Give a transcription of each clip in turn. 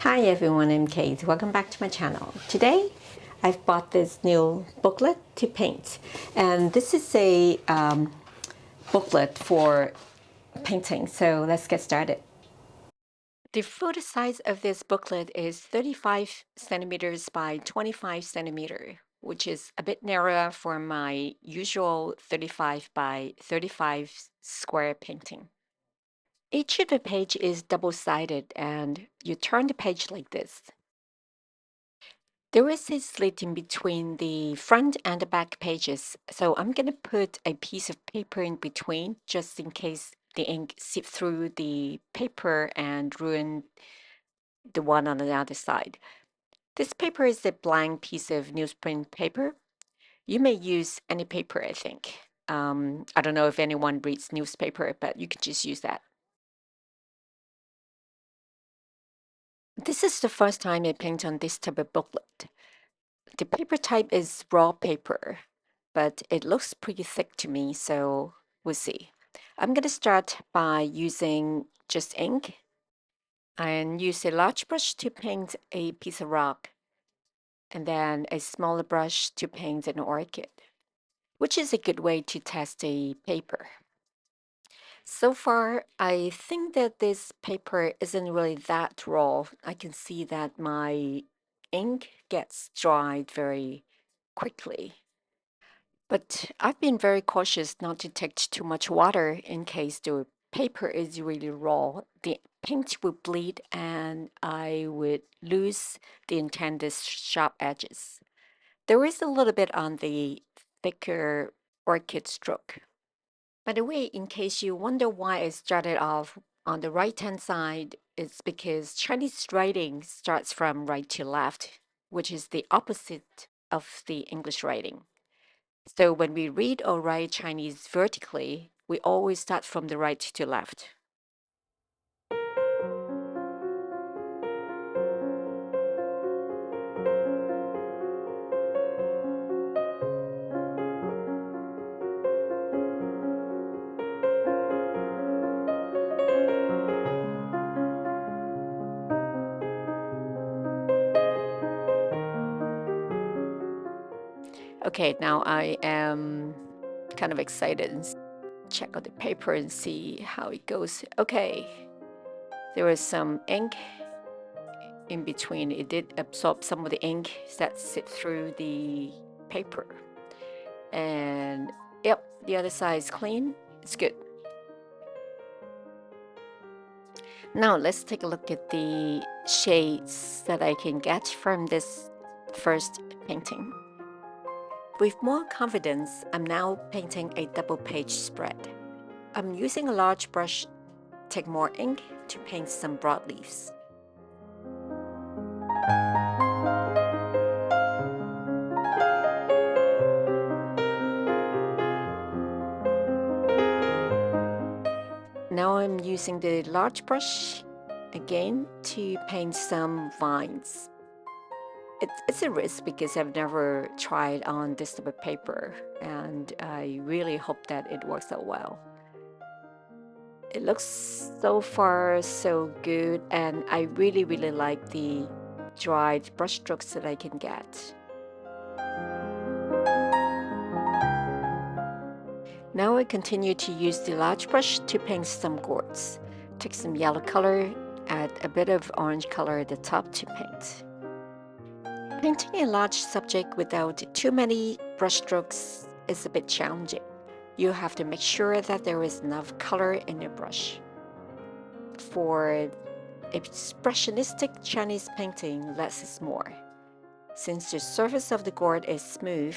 Hi everyone, I'm Kate. Welcome back to my channel. Today I've bought this new booklet to paint, and this is a booklet for painting, so let's get started. The photo size of this booklet is 35 centimeters by 25 centimeter, which is a bit narrower for my usual 35 by 35 square painting. Each of the page is double-sided, and you turn the page like this. There is a slit in between the front and the back pages, so I'm going to put a piece of paper in between just in case the ink seeps through the paper and ruin the one on the other side. This paper is a blank piece of newsprint paper. You may use any paper, I think. I don't know if anyone reads newspaper, but you can just use that. This is the first time I paint on this type of booklet. The paper type is raw paper, but it looks pretty thick to me, so we'll see. I'm going to start by using just ink and use a large brush to paint a piece of rock, and then a smaller brush to paint an orchid, which is a good way to test a paper. So far, I think that this paper isn't really that raw. I can see that my ink gets dried very quickly. But I've been very cautious not to take too much water in case the paper is really raw. The paint would bleed and I would lose the intended sharp edges. There is a little bit on the thicker orchid stroke. By the way, in case you wonder why I started off on the right-hand side, it's because Chinese writing starts from right to left, which is the opposite of the English writing. So when we read or write Chinese vertically, we always start from the right to left. Okay, now I am kind of excited and check out the paper and see how it goes. Okay, there is some ink in between. It did absorb some of the ink that sit through the paper. And yep, the other side is clean. It's good. Now let's take a look at the shades that I can get from this first painting. With more confidence, I'm now painting a double page spread. I'm using a large brush, take more ink to paint some broadleaves. Now I'm using the large brush again to paint some vines. It's a risk because I've never tried on this type of paper, and I really hope that it works out well. It looks so far so good, and I really like the dried brush strokes that I can get. Now I continue to use the large brush to paint some gourds. Take some yellow color, add a bit of orange color at the top to paint. Painting a large subject without too many brushstrokes is a bit challenging. You have to make sure that there is enough color in your brush. For expressionistic Chinese painting, less is more. Since the surface of the gourd is smooth,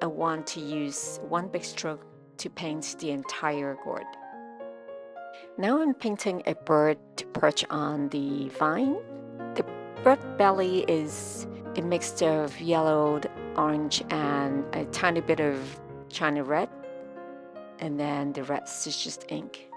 I want to use one big stroke to paint the entire gourd. Now I'm painting a bird to perch on the vine. The bird belly is a mix of yellowed, orange, and a tiny bit of China red, and then the rest is just ink.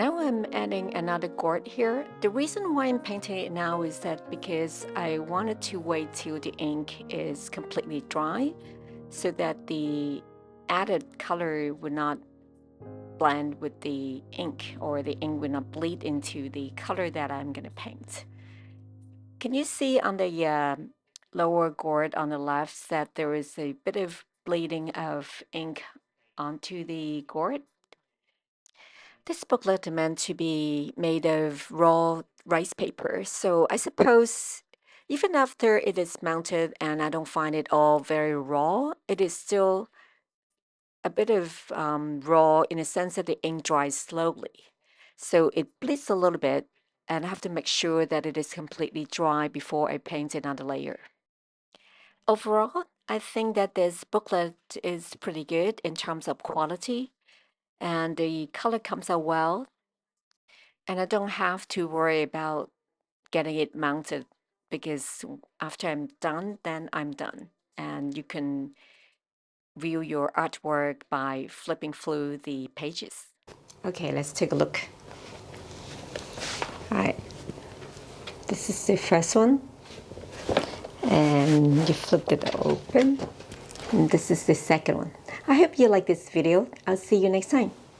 Now I'm adding another gourd here. The reason why I'm painting it now is that because I wanted to wait till the ink is completely dry so that the added color would not blend with the ink, or the ink would not bleed into the color that I'm going to paint. Can you see on the lower gourd on the left that there is a bit of bleeding of ink onto the gourd? This booklet is meant to be made of raw rice paper, so I suppose even after it is mounted and I don't find it all very raw, it is still a bit of raw in the sense that the ink dries slowly. So it bleeds a little bit, and I have to make sure that it is completely dry before I paint another layer. Overall, I think that this booklet is pretty good in terms of quality, and the color comes out well, and I don't have to worry about getting it mounted because after I'm done, then I'm done. And you can view your artwork by flipping through the pages. Okay, let's take a look. All right, this is the first one, and you flip it open. And this is the second one. I hope you like this video. I'll see you next time.